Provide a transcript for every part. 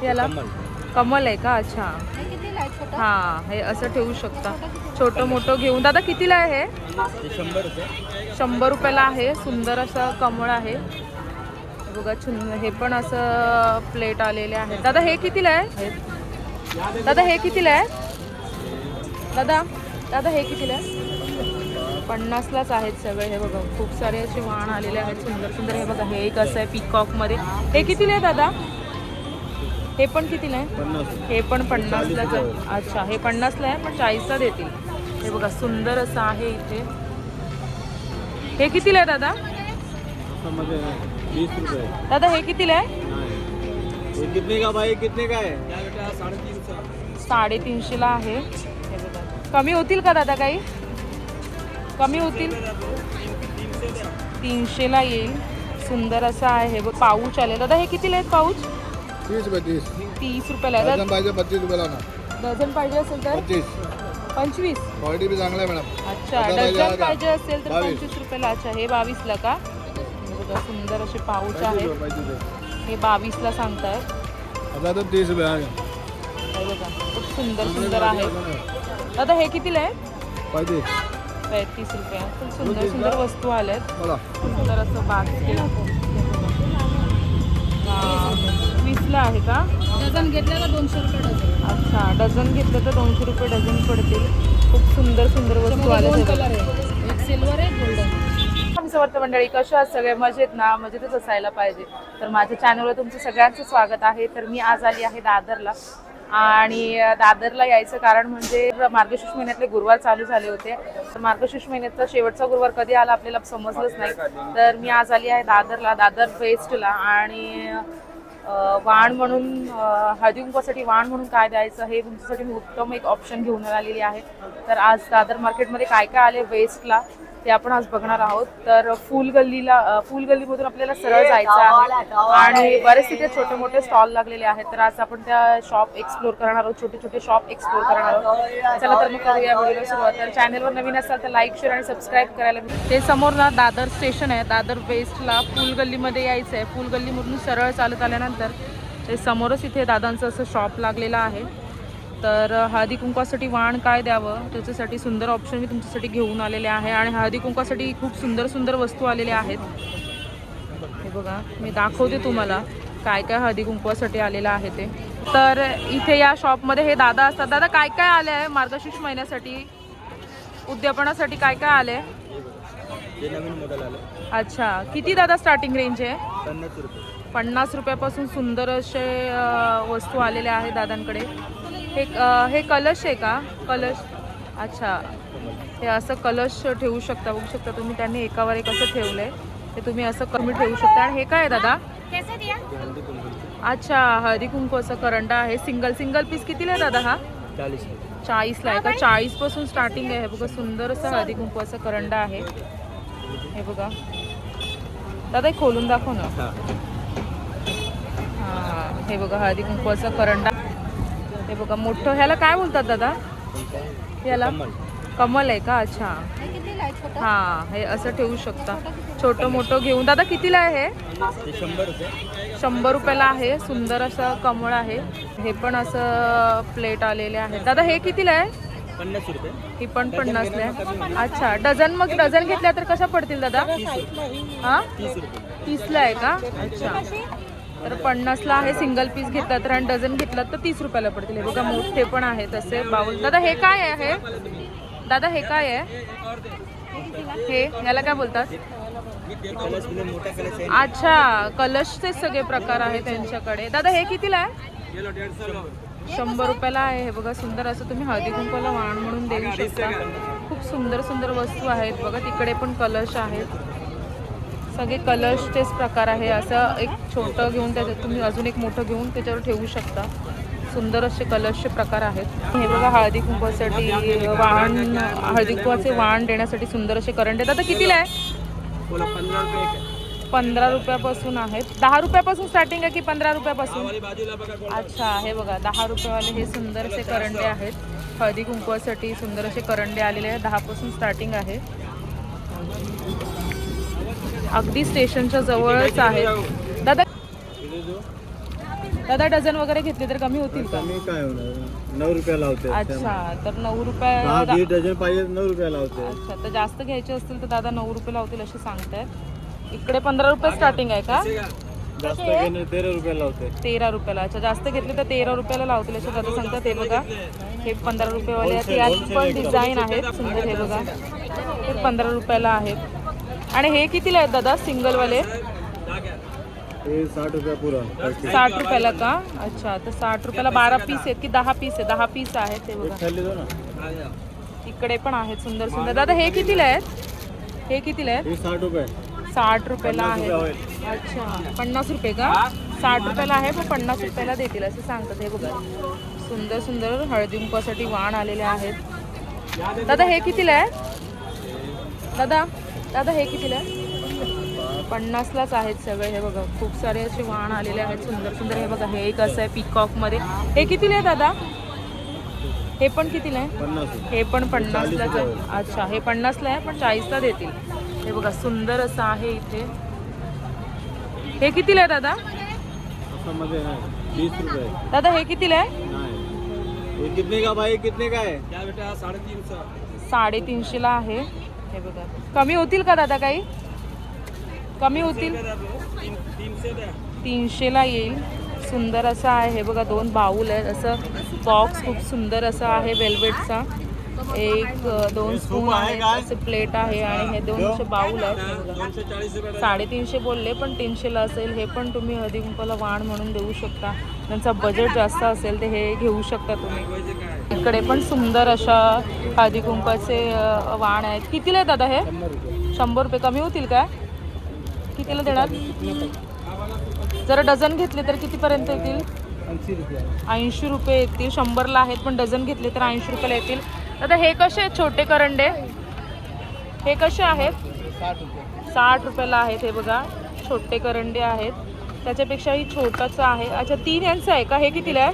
याला कमल आहे का? अच्छा हा, हे असं ठेवू शकता. छोटं मोठं घेऊन दादा कितीला आहे हे? 100 रुपयाला आहे. सुंदर असं कमळ आहे बघा. हे पण असं प्लेट आलेले आहे. दादा हे कितीला आहे? दादा हे कितीला आहे? दादा दादा हे कितीला आहे? 50लाच आहेत सगळे. हे बघा खूप सारे असे वाण आलेले आहेत सुंदर सुंदर. हे बघा हे एक असं आहे पिकॉक मध्ये. हे कितीला आहे दादा? हे पण कितीला आहे? हे पण 50लाच आहे. अच्छा हे 50ला आहे पण 40ला देतील. हे बघा सुंदर असं आहे इथे. हे कितीला आहे दादा? 20 रुपये. दादा हे कितीला आहे? ये कितने का भाई? कितने का है? 350ला आहे. हे बघा कमी होतील का दादा? काही कमी होतील? 300ला येईल. सुंदर असं आहे. हे बघ पाऊच आले. दादा हे कितीला आहेत पाऊच? 30 रुपये. 30 रुपयाला आहे. डझन पाहिजे 25 रुपयाला ना. डझन पाहिजे असेल तर 25. क्वालिटी भी चांगला आहे मॅडम. अच्छा डझन पाहिजे असेल तर 25 रुपयाला. अच्छा हे 22ला का? बघा सुंदर असे पाऊच आहेत. हे 22ला सांगतायत. आता तर 30 रुपये आहे. हे बघा खूप सुंदर सुंदर आहे. दादा हे कितीला आहे? 35 रुपये. खूप सुंदर सुंदर वस्तू आल्यात. सुंदर असं बास्केट. 20ला आहे का? डझन घेतलं तर 200 रुपये डझन. अच्छा डझन घेतलं तर 200 रुपये डझन पडतील. खूप सुंदर सुंदर वस्तू आल्या. कलर आहे, एक सिल्वर आहे, गोल्डन. समर्थ मंडळी कशा आहात सगळे? मजेत ना? मजेतच असायला पाहिजे. तर माझ्या चॅनलवर तुमचं सगळ्यांचं स्वागत आहे. तर मी आज आली आहे दादरला. आणि दादरला यायचं कारण म्हणजे मार्गशीर्ष महिन्यातले गुरुवार चालू झाले होते. तर मार्गशीर्ष महिन्याचा शेवटचा गुरुवार कधी आला आपल्याला समजलंच नाही. तर मी आज आली आहे दादरला, दादर वेस्टला. आणि वाण म्हणून हळदी कुंकवासाठी वाण म्हणून काय द्यायचं हे तुमच्यासाठी मी उत्तम एक ऑप्शन घेऊन आलेली आहे. तर आज दादर मार्केटमध्ये काय काय आले वेस्टला ते आपण आज बघणार आहोत. तर फुलगल्लीमधून आपल्याला सरळ जायचं आहे आणि बरेच तिथे छोटे मोठे स्टॉल लागलेले आहेत. तर आज आपण त्या शॉप एक्सप्लोर करणार आहोत, छोटे छोटे शॉप एक्सप्लोर करणार आहोत. चला तर मग करूया व्हिडिओला सुरुवात. तर चॅनलवर नवीन असाल तर लाईक शेअर आणि सबस्क्राईब करायला. ते समोर ना दादर स्टेशन आहे. दादर वेस्टला फुलगल्लीमध्ये यायचं आहे. फुलगल्लीमधून सरळ चालत आल्यानंतर ते समोरच इथे दादांचं असं शॉप लागलेलं आहे. तर हळदी कुंकवासाठी वाण काय द्यावं त्याच्यासाठी सुंदर ऑप्शन मी तुमच्यासाठी घेऊन आलेले आहे. आणि हळदी कुंकवासाठी खूप सुंदर सुंदर वस्तू आलेल्या आहेत. हे बघा मी दाखवते तुम्हाला काय काय हळदी कुंकवासाठी आलेलं आहे ते. तर इथे या शॉपमध्ये हे दादा असतात. दादा काय काय आले आहे मार्गशीर्ष महिन्यासाठी उद्यापनासाठी? काय काय आले? नवीन मॉडेल आलं. अच्छा किती दादा स्टार्टिंग रेंज आहे? 50 रुपये. 50 रुपयापासून सुंदर असे वस्तू आलेल्या आहेत दादांकडे. हे कलश आहे का? कलश. अच्छा हे असं कलश ठेवू शकता. बघू शकता तुम्ही त्यांनी एकावर एक असं ठेवलंय. ते तुम्ही असं कमी ठेवू शकता. आणि हे काय आहे दादा? अच्छा हळदी कुंकू असं करंडा आहे. सिंगल पीस कितीला आहे दादा हा? 40ला आहे का? 40 पासून स्टार्टिंग आहे. हे बघा सुंदर असं हळदी कुंकू असं करंडा आहे. हे बघा दादा हे खोलून दाखव ना. हां हे बघा हळदी कुंकू असं करंडा. हे बघा मोठं. ह्याला काय बोलतात दादा? ह्याला कमल आहे का? अच्छा हां हे असं ठेवू शकता. छोटं मोठं घेऊन. दादा कितीला आहे हे? 100 रुपयाला आहे. सुंदर असं कमळ आहे. हे पण असं प्लेट आलेले आहे. दादा हे कितीला आहे? 50 रुपये. ही पण 50ला आहे. अच्छा डझन मग डझन घेतल्या तर कशा पडतील दादा? हां 30ला आहे का? अच्छा तर 50ला आहे. सिंगल पीस घेतला तर आणि डझन घेतला तर 30 रुपयाला पडतील. हे बघा मोठे पण आहेत असे बाउल. दादा हे काय आहे? दादा हे काय आहे? हे याला काय बोलतात? अच्छा कलशचे सगळे प्रकार आहेत त्यांच्याकडे. दादा हे कितीला आहे? 100 रुपयाला आहे. हे बघा सुंदर असं तुम्ही हळदी कुंकवाला वाण म्हणून देऊ शकता. खूप सुंदर सुंदर वस्तू आहेत. बघा तिकडे पण कलश आहेत. सगळे कलशचेच प्रकार आहे. असं एक छोटं घेऊन त्याच्यात तुम्ही अजून एक मोठं घेऊन त्याच्यावर ठेवू शकता. सुंदर असे कलशचे प्रकार आहेत. हे बघा हळदी कुंकवासाठी वाण, हळदी कुंकवाचे वाण देण्यासाठी सुंदर असे करंडे. दादा कितीला आहे? 15 रुपयापासून आहेत. 10 रुपयापासून स्टार्टिंग आहे की 15 रुपयापासून? अच्छा हे बघा 10 रुपयावाले हे सुंदर असे करंडे आहेत. हळदी कुंकवासाठी सुंदर असे करंडे आलेले आहेत. 10 पासून स्टार्टिंग आहे. अगदी स्टेशनच्या जवळच आहे. दादा दादा डझन वगैरे घेतले तर कमी होतील का? कमी काय होणार 9 रुपयाला होते अच्छा, तर 9 रुपये. 10 डझन पाहिजे 9 रुपयाला होते. अच्छा, तर जास्त घ्यायचे असतील तर दादा 9 रुपये लावतील असे सांगतायत. इकडे 15 रुपये स्टार्टिंग आहे का? जास्त घेणे 13 रुपयाला होते. 13 रुपयाला. अच्छा, जास्त घेतले तर 13 रुपयाला लावतील असे दादा सांगतात. हे बघा, हे 15 रुपयेवाले आहेत. यात पण डिझाईन आहेत सुंदर. हे बघा, हे 15 रुपयाला आहेत. आणि हे कितीला आहेत दादा सिंगलवाले? हे 60 रुपया पुरा. 60 रुपयाला का? अच्छा, तर 60 रुपयाला 12 पीस आहेत की 10 पीस आहे? 10 पीस आहेत. हे बघा, खाली दो ना. इकडे पण आहेत सुंदर सुंदर. दादा हे कितीला आहेत? हे कितीला आहेत? हे 60 रुपये. 60 रुपयाला आहे. अच्छा, 50 रुपये का? 60 रुपयाला आहे पण 50 रुपयाला देतील असं सांगतात. हे बघा, सुंदर सुंदर हळदी कुंकवासाठी वाण आलेले आहेत. दादा हे कितीला आहे? दादा हे कितीला आहे? 50लाच आहेत सगळे. हे बघा, खूप सारे असे वाण आलेले आहेत सुंदर सुंदर. हे बघा, हे एक असं आहे पिकॉक मध्ये. हे कितीला आहे दादा? हे पण कितीला आहे? 50. हे पण 50लाच आहे. अच्छा, हे 50ला आहे पण 40ला देतील. हे बघा, सुंदर असं आहे इथे. हे कितीला आहे दादा? मध्ये नाही 20 रुपये. दादा हे कितीला आहे? नाही, ये कितने का भाई, कितने का है? क्या बेटा 350. 350ला आहे. हे बघा, कमी होतील का दादा? काही कमी होतील? 300ला येईल. सुंदर असं आहे. हे बघा, 2 बाऊल आहेत. असं बॉक्स खूप सुंदर असं आहे वेल्वेटचा. 1 2 स्पून आहेत, असे प्लेट आहे आणि हे 2 असे बाऊल आहेत. हे बघा, 350 बोलले पण 300ला असेल. हे पण तुम्ही हळदी कुंकवाला वाण म्हणून देऊ शकता. त्यांचा बजेट जास्त असेल ते हे घेऊ शकता तुम्ही. इकडे पण सुंदर अशा हळदी कुंकवाचे वाण आहेत. कितीला आहे दादा हे? 100 रुपये. कमी होतील काय? कितीला देणार? जर डझन घेतले तर कितीपर्यंत येतील? 80 रुपये येतील. 100ला आहेत पण डझन घेतले तर 80 रुपयाला येतील. दादा हे कसे आहेत छोटे करंडे? हे कसे आहेत? 60 रुपयाला आहेत. हे बघा, छोटे करंडे आहेत. त्याच्यापेक्षाही छोटंच आहे. अच्छा, 3 यांचं आहे का? हे कितीला आहे?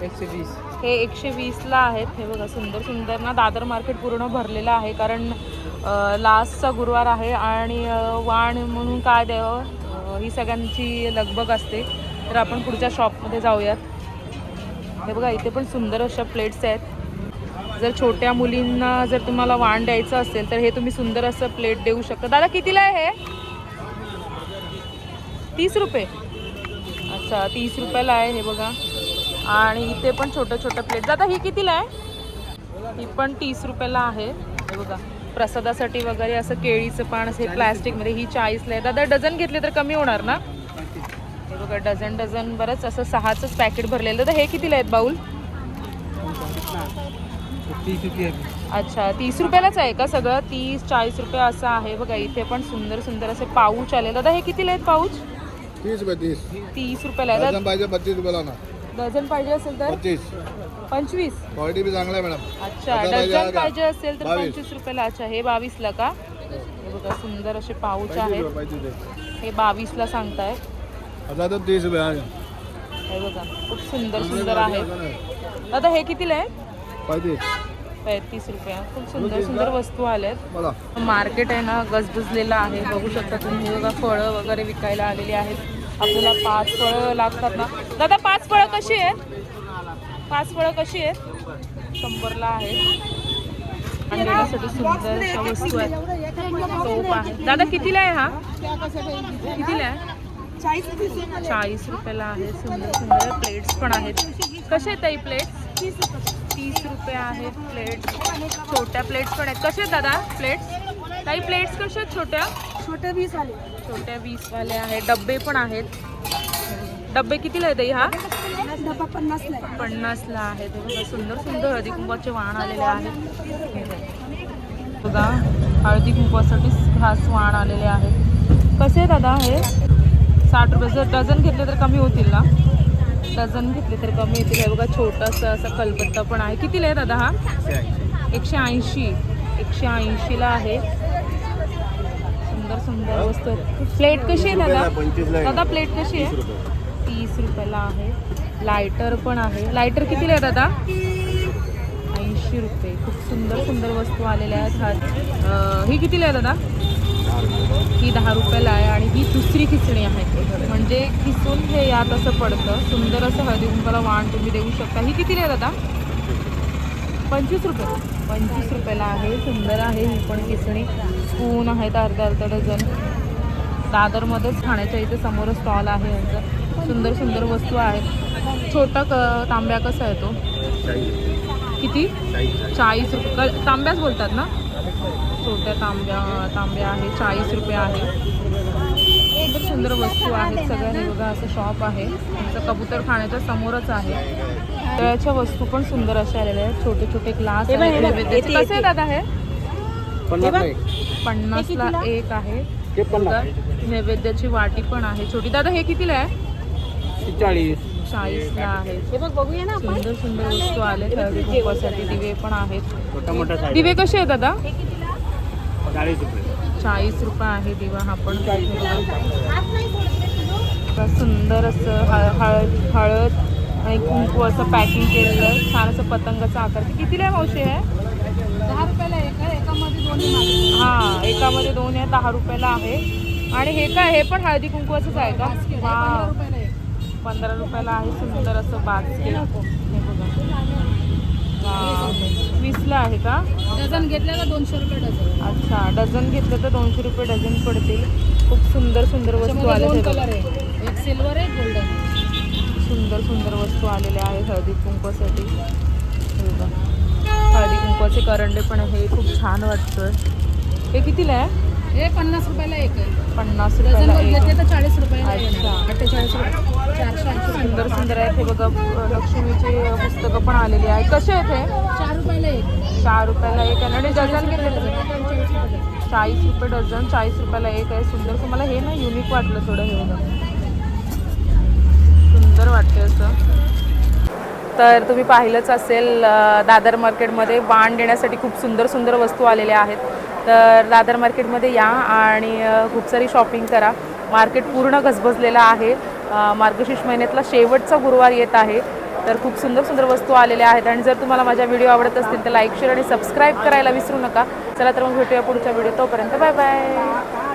120. हे 120ला आहेत. हे बघा, सुंदर सुंदर ना. दादर मार्केट पूर्ण भरलेलं आहे कारण लास्टचा गुरुवार आहे आणि वाण म्हणून काय द्यावं ही सगळ्यांची लगबग असते. तर आपण पुढच्या शॉपमध्ये जाऊयात. हे बघा, इथे पण सुंदर अशा प्लेट्स आहेत. जर छोट्या मुलींना जर तुम्हाला वाण द्यायचं असेल तर हे तुम्ही सुंदर असं प्लेट देऊ शकता. दादा कितीला आहे हे? 30 रुपये. अच्छा, 30 रुपयाला आहे. हे बघा, आणि इथे पण छोट्या छोट्या प्लेट. दादा ही कितीला आहे? ही पण 30 रुपयाला आहे. हे बघा, प्रसादासाठी वगैरे असं केळीचं पान असे प्लॅस्टिकमध्ये. ही 40ला आहे. दादा डझन घेतले तर कमी होणार ना? हे बघा, डझन बरंच असं 6च पॅकेट भरलेलं. दादा हे कितीला आहेत बाऊल? 30 रुपये. अच्छा, 30 रुपयालाच आहे का सगळं? 30-40 रुपये असं आहे. बघा, इथे पण सुंदर सुंदर असे पाऊच आले. दादा हे कितीला आहेत पाऊच? 30 रुपये. 30 रुपयाला आहे. डझन पाहिजे 25 रुपयाला ना. डझन पाहिजे असेल तर 25. क्वालिटी भी चांगला आहे मॅडम. अच्छा, डझन पाहिजे असेल तर 25 रुपयाला. अच्छा, हे 22ला का? हे बघा, सुंदर असे पाऊच आहेत. हे 22ला सांगताय. 30 रुपये. हे बघा, खूप सुंदर सुंदर आहेत. दादा हे कितीला आहे? 35 रुपये. खूप सुंदर सुंदर वस्तू आल्यात. मार्केट आहे ना, गजबजलेलं आहे. बघू शकता तुम्ही. हे बघा, फळं वगैरे विकायला आलेली आहेत. आपल्याला 5 फळं लागतात ना. दादा 5 फळं कशी आहेत? 5 फळं कशी आहेत? 100ला आहेत. आणि देण्यासाठी सुंदर अशा वस्तू आहेत. टोप आहे. दादा कितीला आहे हा? कितीला आहे? 40 रुपयाला आहे. सुंदर सुंदर प्लेट्स पण आहेत. कसे आहेत ताई प्लेट्स? 30 रुपये आहेत प्लेट्स. छोट्या प्लेट्स पण आहेत. कसे आहेत दादा प्लेट्स? ताई प्लेट्स कशा आहेत छोट्या? छोटे 20 वाले. छोट्या 20 वाले आहेत. डब्बे पण आहेत. डब्बे कितीला आहे ताई हा? डब्बा 50ला आहे. 50ला आहे. ते बघा, सुंदर सुंदर हळदी कुंकवाचे वाण आलेले आहेत. बघा, हळदी कुंकवासाठी खास वाण आलेले आहेत. कसे आहे दादा हे? 60 रुपये. जर डझन घेतले तर कमी होतील ना? डझन घेतले तर कमी येतील. हे बघा, छोटासा असा कलकत्ता पण आहे. कितीला आहे दादा हा? 180. 180ला आहे. सुंदर सुंदर वस्तू आहेत. प्लेट कशी आहे दादा? दादा प्लेट कशी आहे? 30 रुपयाला आहे. लायटर पण आहे. लायटर कितीला आहे दादा? 80 रुपये. खूप सुंदर सुंदर वस्तू आलेल्या आहेत. ही कितीला आहे दादा? ही 10 रुपयाला आहे आणि ही दुसरी खिचणी आहे. म्हणजे खिसून हे यात असं पडतं. सुंदर असं हळदी कुंकवाला वाण तुम्ही देऊ शकता. ही कितीला आहे दादा? 25 रुपये. 25 रुपयाला आहे. सुंदर आहे ही पण खिचणी. स्पून आहेत अर्धा डझन. दादरमध्येच खाण्याच्या इथे समोर स्टॉल आहे यांचं. सुंदर सुंदर वस्तू आहेत. छोटा तांब्या कसा आहे तो? किती? 40 रुपये. तांब्याच बोलतात ना? छोट्या तांब्या आहे. 40 रुपये आहे. एकदम सुंदर वस्तू आहेत सगळ्यांनी. बघा असं शॉप आहे. आमचं कबूतर खाण्याच्या समोरच आहे. तळ्याच्या वस्तू पण सुंदर अशा आलेल्या आहेत. छोटे छोटे ग्लास आहेत. कसे आहे दादा हे? 50ला एक आहे. नैवेद्याची वाटी पण आहे छोटी. दादा हे कितीला आहे? 40ला आहे. हे बघ बघूया ना. सुंदर सुंदर वस्तू आले हळदी कुंकवासाठी. दिवे पण आहेत. दिवे कसे आहेत दादा? 40 रुपये आहे दिवा हा पण. सुंदर असं हळद आणि कुंकू असं पॅकिंग केलेलं. छान असं पतंगाचा आकार. कितीला आहे मावशी आहे? 10 रुपयाला एक आहे. एकामध्ये 2 आहे. हां एकामध्ये 2 आहे. 10 रुपयाला आहे. आणि हे काय? हे पण हळदी कुंकवाचंच आहे का? हां 15 रुपयाला आहे. सुंदर असं बास्केट. हे बघा 20ला आहे का? डझन घेतलं तर 200 रुपये डझन. अच्छा डझन घेतलं तर 200 रुपये डझन पडतील. खूप सुंदर सुंदर वस्तू आले. कलर आहे. एक सिल्वर आहे गोल्डन. सुंदर सुंदर वस्तू आलेल्या आहेत हळदी कुंकवासाठी. हळदी कुंकवाचे करंडे पण आहे. खूप छान वाटतं. हे कितीला आहे? हे 50 रुपयाला एक आहे. 50 डझन रुपयाला घेतले एक. तर 40 रुपयाला आहे. अच्छा. 48 रुपये. 480 सुंदर सुंदर आहेत. हे बघा लक्ष्मीचे पुस्तकं पण आलेली आहेत. कसे आहेत हे? 4 रुपयाला एक. 4 रुपयाला एक आहे. आणि डझन घेतले तर 45 रुपये. 40 रुपये डझन. 40 रुपयाला एक आहे. सुंदर. मला हे ना युनिक वाटलं थोडं. हे बघा सुंदर वाटते असं. तर तुम्ही पाहिलंच असेल दादर मार्केटमध्ये वाण देण्यासाठी खूप सुंदर सुंदर वस्तू आलेल्या आहेत. तर दादर मार्केटमध्ये या आणि खूप सारी शॉपिंग करा. मार्केट पूर्ण गजबजलेलं आहे. मार्गशीर्ष महिन्यातला शेवटचा गुरुवार येत आहे. तर खूप सुंदर सुंदर वस्तू आलेल्या आहेत. आणि जर तुम्हाला माझ्या व्हिडिओ आवडत असतील तर लाईक शेअर आणि सबस्क्राईब करायला विसरू नका. चला तर मग भेटूया पुढच्या व्हिडिओ. तोपर्यंत बाय बाय.